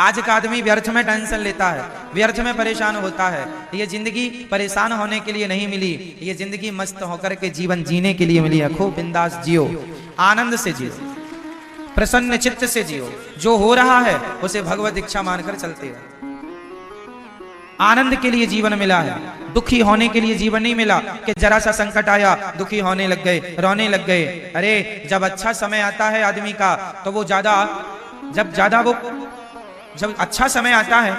आज का आदमी व्यर्थ में टेंशन लेता है, व्यर्थ में परेशान होता है। ये जिंदगी परेशान होने के लिए नहीं मिली, ये जिंदगी मस्त होकर के जीवन जीने के लिए मिली है। खूब बिंदास जियो, आनंद से जियो, प्रसन्न चित्त से जियो। जो हो रहा है उसे भगवत इच्छा मानकर चलते हो। आनंद के लिए जीवन मिला है, दुखी होने के लिए जीवन नहीं मिला कि जरा सा संकट आया दुखी होने लग गए, रोने लग गए। अरे जब अच्छा समय आता है आदमी का तो वो जब अच्छा समय आता है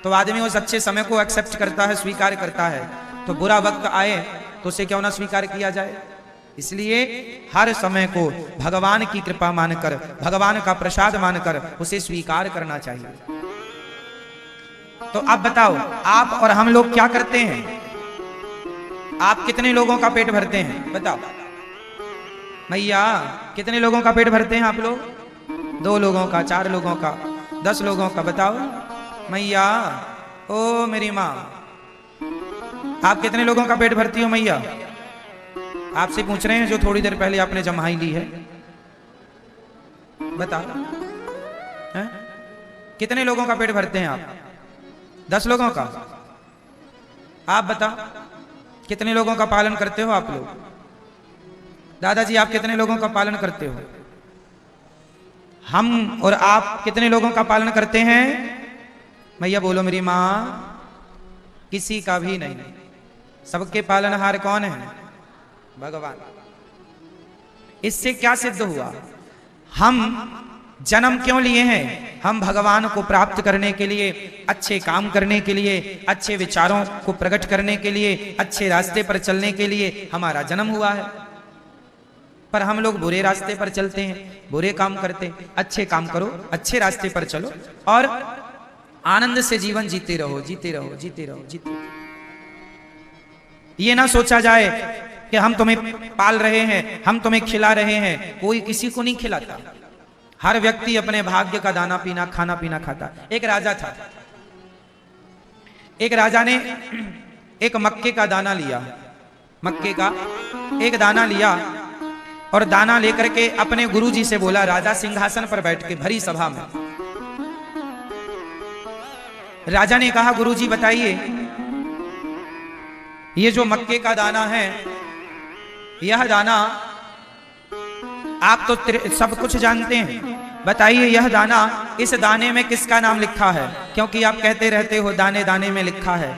तो आदमी उस अच्छे समय को एक्सेप्ट करता है, स्वीकार करता है। तो बुरा वक्त आए तो उसे क्यों ना स्वीकार किया जाए। इसलिए हर समय को भगवान की कृपा मानकर, भगवान का प्रसाद मानकर उसे स्वीकार करना चाहिए। तो अब बताओ, आप और हम लोग क्या करते हैं? आप कितने लोगों का पेट भरते हैं बताओ भैया? कितने लोगों का पेट भरते हैं आप लोग? 2 लोगों का, 4 लोगों का, 10 लोगों का? बताओ मैया, ओ मेरी माँ, आप कितने लोगों का पेट भरती हो मैया? आपसे पूछ रहे हैं जो थोड़ी देर पहले आपने जमाई ली है। बताओ कितने लोगों का पेट भरते हैं आप? 10 लोगों का? आप बताओ कितने लोगों का पालन करते हो आप लोग? दादाजी आप कितने लोगों का पालन करते हो? हम और आप कितने लोगों का पालन करते हैं? मैया बोलो मेरी माँ। किसी का भी नहीं। सबके पालनहार कौन है? भगवान। इससे क्या सिद्ध हुआ? हम जन्म क्यों लिए हैं? हम भगवान को प्राप्त करने के लिए, अच्छे काम करने के लिए, अच्छे विचारों को प्रकट करने के लिए, अच्छे रास्ते पर चलने के लिए हमारा जन्म हुआ है। पर हम लोग बुरे रास्ते पर चलते हैं, बुरे काम करते हैं। अच्छे काम करो, अच्छे रास्ते पर चलो और आनंद से जीवन जीते रहो, जीते रहो, जीते रहो, जीते रहो। ये ना सोचा जाए कि हम तुम्हें पाल रहे हैं, हम तुम्हें खिला रहे हैं। कोई किसी को नहीं खिलाता। हर व्यक्ति अपने भाग्य का दाना पीना, खाना पीना खाता। एक राजा था, एक राजा ने एक मक्के का दाना लिया, मक्के का एक दाना लिया और दाना लेकर के अपने गुरुजी से बोला। राजा सिंहासन पर बैठ के भरी सभा में राजा ने कहा, गुरुजी बताइए ये जो मक्के का दाना है, यह दाना आप तो सब कुछ जानते हैं, बताइए यह दाना, इस दाने में किसका नाम लिखा है? क्योंकि आप कहते रहते हो दाने दाने में लिखा है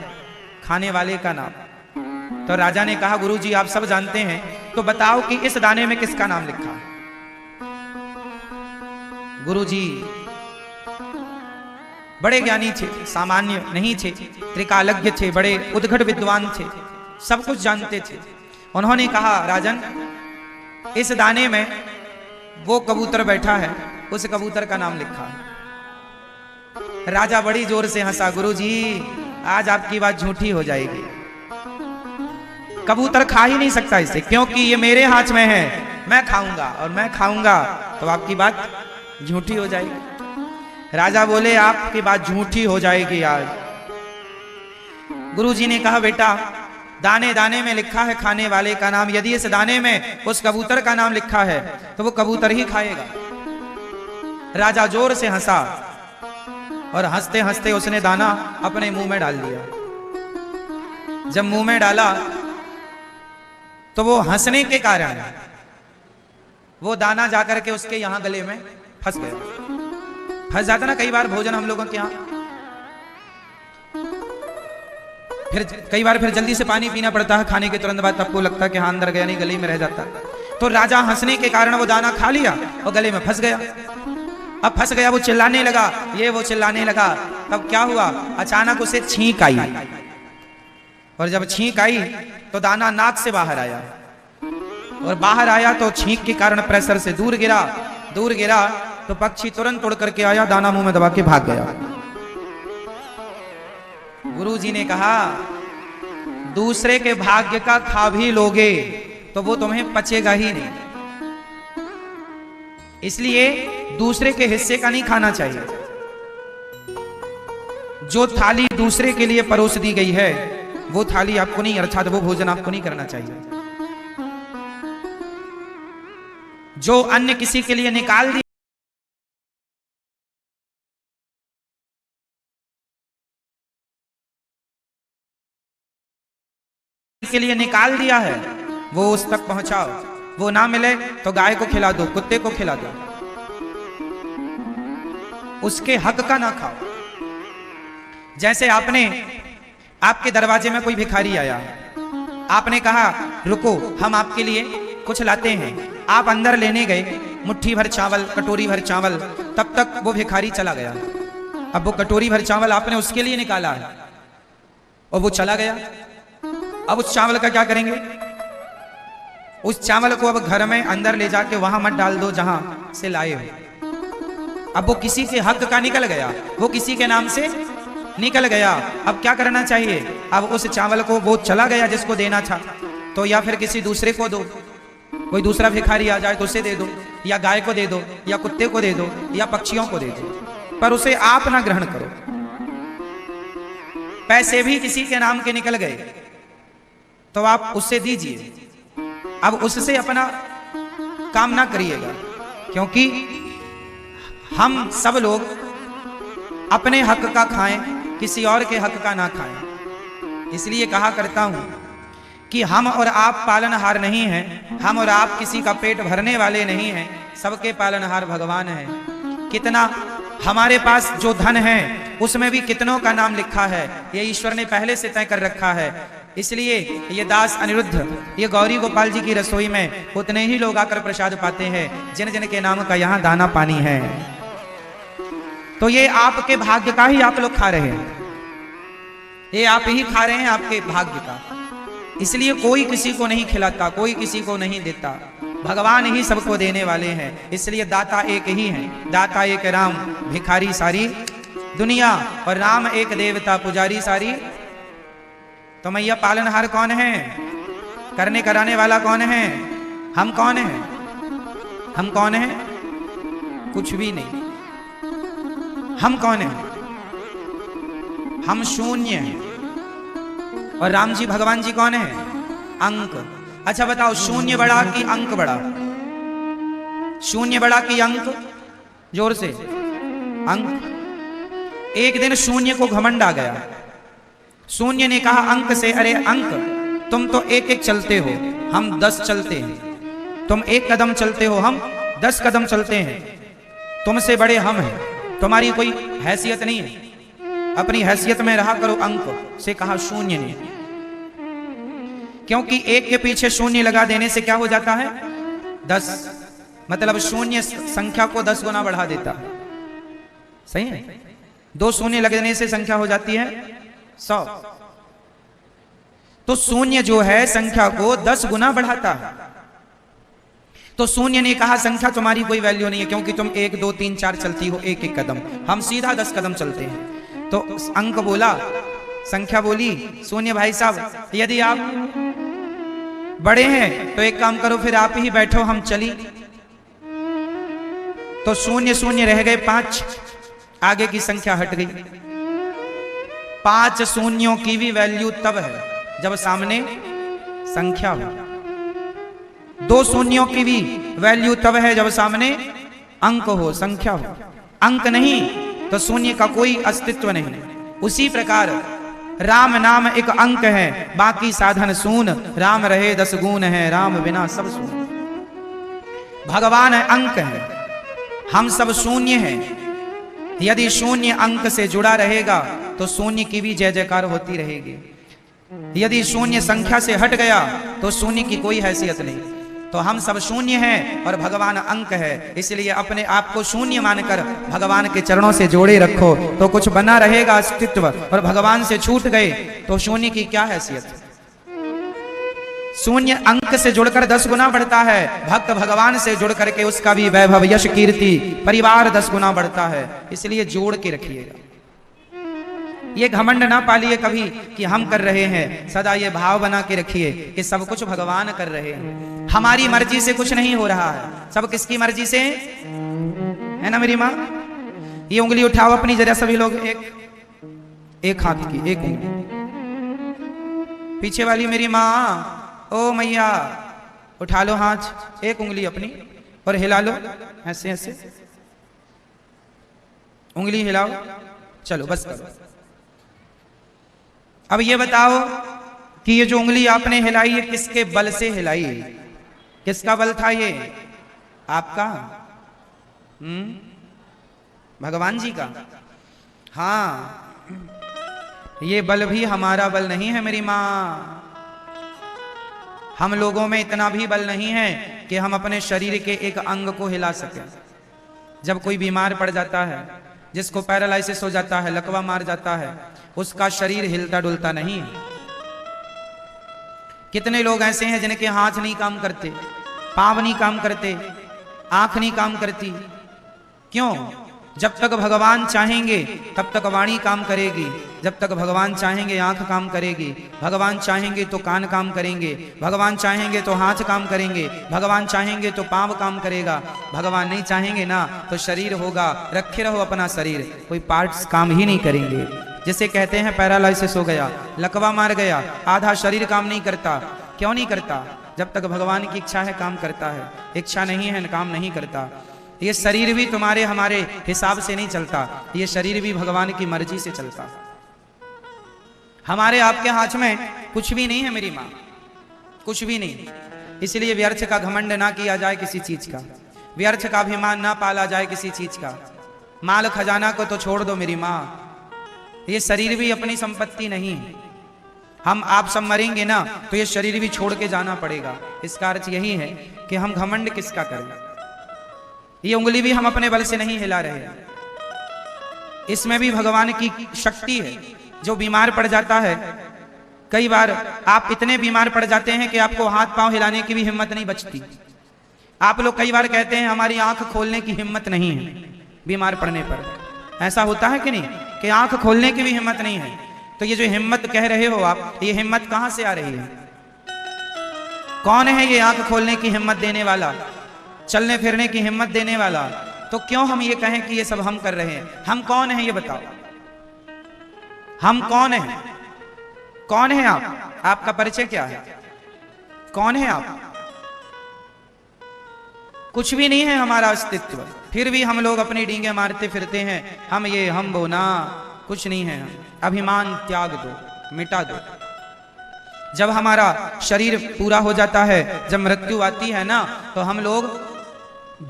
खाने वाले का नाम। तो राजा ने कहा, गुरुजी आप सब जानते हैं, तो बताओ कि इस दाने में किसका नाम लिखा है? गुरुजी बड़े ज्ञानी थे, सामान्य नहीं थे, त्रिकालज्ञ थे, बड़े उद्घट विद्वान थे, सब कुछ जानते थे। उन्होंने कहा, राजन इस दाने में वो कबूतर बैठा है, उस कबूतर का नाम लिखा है। राजा बड़ी जोर से हंसा, गुरुजी आज आपकी बात झूठी हो जाएगी, कबूतर खा ही नहीं सकता इसे, क्योंकि ये मेरे हाथ में है, मैं खाऊंगा और मैं खाऊंगा तो आपकी बात झूठी हो जाएगी। राजा बोले, आपकी बात झूठी हो जाएगी आज। गुरुजी ने कहा, बेटा दाने दाने में लिखा है खाने वाले का नाम, यदि इस दाने में उस कबूतर का नाम लिखा है तो वो कबूतर ही खाएगा। राजा जोर से हंसा और हंसते हंसते उसने दाना अपने मुंह में डाल दिया। जब मुंह में डाला तो वो हंसने के कारण वो दाना जाकर के उसके यहां गले में फंस गया। फंस जाता ना कई बार भोजन हम लोगों के यहां, फिर कई बार फिर जल्दी से पानी पीना पड़ता है खाने के तुरंत बाद, तब को लगता है कि हाँ अंदर गया नहीं, गले में रह जाता। तो राजा हंसने के कारण वो दाना खा लिया और गले में फंस गया। अब फंस गया, वो चिल्लाने लगा, ये वो चिल्लाने लगा। तब क्या हुआ, अचानक उसे छींक आई और जब छींक आई तो दाना नाक से बाहर आया और बाहर आया तो छींक के कारण प्रेशर से दूर गिरा। दूर गिरा तो पक्षी तुरंत उड़ करके आया, दाना मुंह में दबा के भाग गया। गुरुजी ने कहा, दूसरे के भाग्य का खा भी लोगे तो वो तुम्हें पचेगा ही नहीं, इसलिए दूसरे के हिस्से का नहीं खाना चाहिए। जो थाली दूसरे के लिए परोस दी गई है वो थाली आपको नहीं, अर्थात वो भोजन आपको नहीं करना चाहिए। जो अन्न किसी के लिए निकाल दिया जिसके लिए निकाल दिया है वो उस तक पहुंचाओ, वो ना मिले तो गाय को खिला दो, कुत्ते को खिला दो, उसके हक का ना खाओ। जैसे आपके दरवाजे में कोई भिखारी आया, आपने कहा रुको हम आपके लिए कुछ लाते हैं, आप अंदर लेने गए मुट्ठी भर चावल, कटोरी भर चावल, तब तक वो भिखारी चला गया। अब वो कटोरी भर चावल आपने उसके लिए निकाला है और वो चला गया। अब उस चावल का क्या करेंगे? उस चावल को अब घर में अंदर ले जाके वहां मत डाल दो जहां से लाए हो। अब वो किसी के हक का निकल गया, वो किसी के नाम से निकल गया। अब क्या करना चाहिए? अब उस चावल को वो चला गया जिसको देना था, तो या फिर किसी दूसरे को दो, कोई दूसरा भिखारी आ जाए तो उसे दे दो, या गाय को दे दो, या कुत्ते को दे दो, या पक्षियों को दे दो, पर उसे आप ना ग्रहण करो। पैसे भी किसी के नाम के निकल गए तो आप उससे दीजिए, अब उससे अपना काम ना करिएगा, क्योंकि हम सब लोग अपने हक का खाएं, किसी और के हक का ना खाएं। इसलिए कहा करता हूं कि हम और आप पालनहार नहीं हैं, हम और आप किसी का पेट भरने वाले नहीं हैं, सबके पालनहार भगवान हैं। कितना हमारे पास जो धन है उसमें भी कितनों का नाम लिखा है, ये ईश्वर ने पहले से तय कर रखा है। इसलिए ये दास अनिरुद्ध, ये गौरी गोपाल जी की रसोई में उतने ही लोग आकर प्रसाद पाते हैं जिन जिन के नाम का यहाँ दाना पानी है। तो ये आपके भाग्य का ही आप लोग खा रहे हैं, ये आप ही खा रहे हैं आपके भाग्य का। इसलिए कोई किसी को नहीं खिलाता, कोई किसी को नहीं देता, भगवान ही सबको देने वाले हैं। इसलिए दाता एक ही है, दाता एक राम, भिखारी सारी दुनिया, और राम एक देवता, पुजारी सारी। तो मैया पालनहार कौन है? करने कराने वाला कौन है? हम कौन हैं? हम कौन हैं? कुछ भी नहीं। हम कौन हैं? हम शून्य हैं। और राम जी भगवान जी कौन है? अंक। अच्छा बताओ, शून्य बड़ा कि अंक बड़ा? शून्य बड़ा कि अंक? जोर से। अंक। एक दिन शून्य को घमंड आ गया। शून्य ने कहा अंक से, अरे अंक, तुम तो एक एक चलते हो, हम 10 चलते हैं। तुम 1 कदम चलते हो, हम 10 कदम चलते हैं। तुमसे बड़े हम हैं, तुम्हारी कोई हैसियत नहीं है, अपनी हैसियत में रहा करो। अंक से कहा शून्य ने, क्योंकि 1 के पीछे शून्य लगा देने से क्या हो जाता है? 10। मतलब शून्य संख्या को 10 गुना बढ़ा देता है। सही है? 2 शून्य लग देने से संख्या हो जाती है 100। तो शून्य जो है संख्या को 10 गुना बढ़ाता है। तो शून्य ने कहा संख्या तुम्हारी कोई वैल्यू नहीं है, क्योंकि तुम 1 2 3 4 चलती हो 1 1 कदम, हम सीधा 10 कदम चलते हैं। तो अंक बोला, संख्या बोली, शून्य भाई साहब यदि आप बड़े हैं तो एक काम करो, फिर आप ही बैठो, हम चली। तो शून्य शून्य रह गए 5, आगे की संख्या हट गई। 5 शून्यों की भी वैल्यू तब है जब सामने संख्या हो। 2 शून्यों की भी वैल्यू तब है जब सामने अंक हो, संख्या हो। अंक नहीं तो शून्य का कोई अस्तित्व नहीं। उसी प्रकार राम नाम एक अंक है, बाकी साधन शून, राम रहे 10 गुण है, राम बिना सब शून। भगवान अंक है, हम सब शून्य हैं। यदि शून्य अंक से जुड़ा रहेगा तो शून्य की भी जय जयकार होती रहेगी। यदि शून्य संख्या से हट गया तो शून्य की कोई हैसियत नहीं। तो हम सब शून्य हैं और भगवान अंक है, इसलिए अपने आप को शून्य मानकर भगवान के चरणों से जोड़े रखो तो कुछ बना रहेगा अस्तित्व। और भगवान से छूट गए तो शून्य की क्या हैसियत? शून्य अंक से जुड़कर 10 गुना बढ़ता है, भक्त भगवान से जुड़ करके उसका भी वैभव, यश, कीर्ति, परिवार 10 गुना बढ़ता है। इसलिए जोड़ के रखिएगा, ये घमंड ना पालिए कभी कि हम कर रहे हैं। सदा ये भाव बना के रखिए कि सब कुछ भगवान कर रहे हैं, हमारी मर्जी से कुछ नहीं हो रहा है, सब किसकी मर्जी से है ना मेरी माँ? ये उंगली उठाओ अपनी जरा सभी लोग, एक हाथ की एक उंगली। पीछे वाली मेरी माँ, ओ मैया उठा लो हाथ, एक उंगली अपनी और हिला लो ऐसे ऐसे, उंगली हिलाओ, चलो बस करो। अब ये बताओ कि ये जो उंगली आपने हिलाई है किसके बल से हिलाई? किसका बल था ये? आपका? भगवान जी का। हाँ, ये बल भी हमारा बल नहीं है मेरी माँ। हम लोगों में इतना भी बल नहीं है कि हम अपने शरीर के एक अंग को हिला सकें। जब कोई बीमार पड़ जाता है, जिसको पैरालाइसिस हो जाता है, लकवा मार जाता है, उसका शरीर हिलता डुलता नहीं है। कितने लोग ऐसे हैं जिनके हाथ नहीं काम करते, पांव नहीं काम करते, आंख नहीं काम करती। क्यों? जब तक भगवान चाहेंगे तब तक वाणी काम करेगी, जब तक भगवान चाहेंगे आंख काम करेगी, भगवान चाहेंगे तो कान काम करेंगे, भगवान चाहेंगे तो हाथ काम करेंगे, भगवान चाहेंगे तो पांव काम करेगा। भगवान नहीं चाहेंगे ना तो शरीर होगा, रखे रहो अपना शरीर, कोई पार्ट्स काम ही नहीं करेंगे। जिसे कहते हैं पैरालाइसिस हो गया, लकवा मार गया, आधा शरीर काम नहीं करता। क्यों नहीं करता? जब तक भगवान की इच्छा है काम करता है, इच्छा नहीं है काम नहीं करता। ये शरीर भी तुम्हारे हमारे हिसाब से नहीं चलता, ये शरीर भी भगवान की मर्जी से चलता। हमारे आपके हाथ में कुछ भी नहीं है मेरी माँ, कुछ भी नहीं। इसलिए व्यर्थ का घमंड ना किया जाए किसी चीज का, व्यर्थ का अभिमान ना पाला जाए किसी चीज का। माल खजाना को तो छोड़ दो मेरी माँ, ये शरीर भी अपनी संपत्ति नहीं है। हम आप सब मरेंगे ना तो ये शरीर भी छोड़ के जाना पड़ेगा। इसका अर्थ यही है कि हम घमंड किसका करें। ये उंगली भी हम अपने बल से नहीं हिला रहे हैं, इसमें भी भगवान की शक्ति है। जो बीमार पड़ जाता है, कई बार आप इतने बीमार पड़ जाते हैं कि आपको हाथ पांव हिलाने की भी हिम्मत नहीं बचती। आप लोग कई बार कहते हैं हमारी आंख खोलने की हिम्मत नहीं है बीमार पड़ने पर। ऐसा होता है कि नहीं कि आंख खोलने की भी हिम्मत नहीं है? तो ये जो हिम्मत कह रहे हो आप, ये हिम्मत कहां से आ रही है? कौन है ये आंख खोलने की हिम्मत देने वाला, चलने फिरने की हिम्मत देने वाला? तो क्यों हम ये कहें कि ये सब हम कर रहे हैं? हम कौन हैं ये बताओ, हम कौन हैं? कौन है आप? आपका परिचय क्या है? कौन है आप? कुछ भी नहीं है हमारा अस्तित्व, फिर भी हम लोग अपनी डींगे मारते फिरते हैं। हम ये, हम वो ना, कुछ नहीं है। अभिमान त्याग दो, मिटा दो। जब हमारा शरीर पूरा हो जाता है, जब मृत्यु आती है ना, तो हम लोग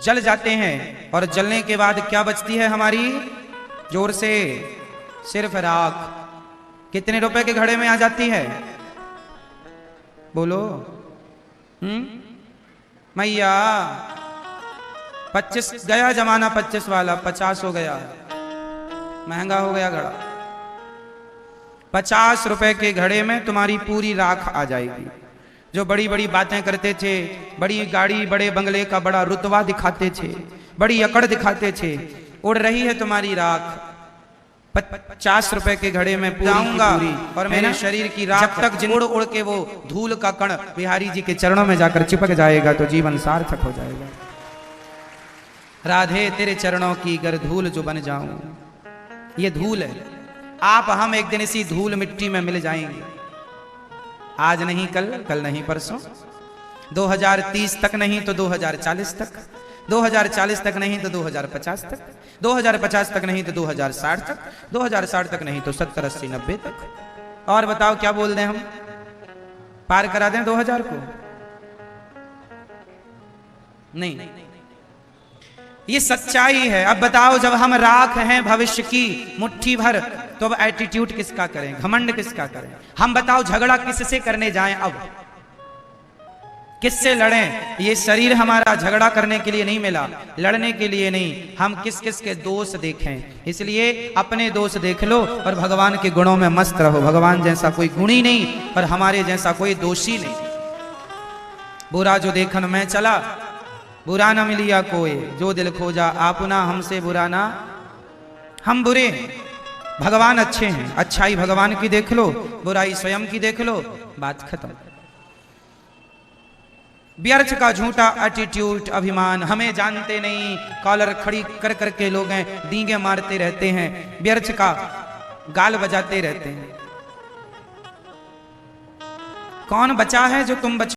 जल जाते हैं। और जलने के बाद क्या बचती है हमारी? जोर से, सिर्फ राख। कितने रुपए के घड़े में आ जाती है? बोलो। मैया 25 गया जमाना, 25 वाला 50 हो गया, महंगा हो गया घड़ा। 50 रुपए के घड़े में तुम्हारी पूरी राख आ जाएगी। जो बड़ी बड़ी बातें करते थे, बड़ी गाड़ी बड़े बंगले का बड़ा रुतबा दिखाते थे, बड़ी अकड़ दिखाते थे, उड़ रही है तुम्हारी राख। 50 रुपए के घड़े में जाऊंगा और मेरे शरीर की राख जब तक उड़ उड़ के वो धूल का कण बिहारी जी के चरणों में जाकर चिपक जाएगा तो जीवन सार्थक हो जाएगा। राधे तेरे चरणों की गर धूल जो बन जाऊं। ये धूल है। आप हम एक दिन इसी धूल मिट्टी में मिल जाएंगे। आज नहीं कल, कल नहीं परसों, 2030 तक नहीं तो 2040 तक, 2040 तक नहीं तो 2050 तक, 2050 तक नहीं तो 2060 तक, 2060 तक नहीं तो 70, 80, 90 तक। और बताओ क्या बोल दें हम? पार करा दें 2000 को? नहीं, ये सच्चाई है। अब बताओ, जब हम राख हैं भविष्य की मुट्ठी भर, तो अब एटीट्यूड किसका करें, घमंड किसका करें? हम बताओ झगड़ा किससे करने जाएं? अब किससे लड़ें? ये शरीर हमारा झगड़ा करने के लिए नहीं मिला, लड़ने के लिए नहीं। हम किस किस के दोष देखें? इसलिए अपने दोष देख लो और भगवान के गुणों में मस्त रहो। भगवान जैसा कोई गुणी नहीं और हमारे जैसा कोई दोषी नहीं। बुरा जो देखन में चला, बुरा न मिलिया कोई, जो दिल खोजा आपना, हमसे बुरा ना। हम बुरे हैं, भगवान अच्छे हैं। अच्छाई भगवान की देख लो, बुराई स्वयं की देख लो, बात खत्म। व्यर्थ का झूठा एटीट्यूड, अभिमान, हमें जानते नहीं, कॉलर खड़ी कर करके लोग हैं डींगे मारते रहते हैं, व्यर्थ का गाल बजाते रहते हैं। कौन बचा है जो तुम बचा?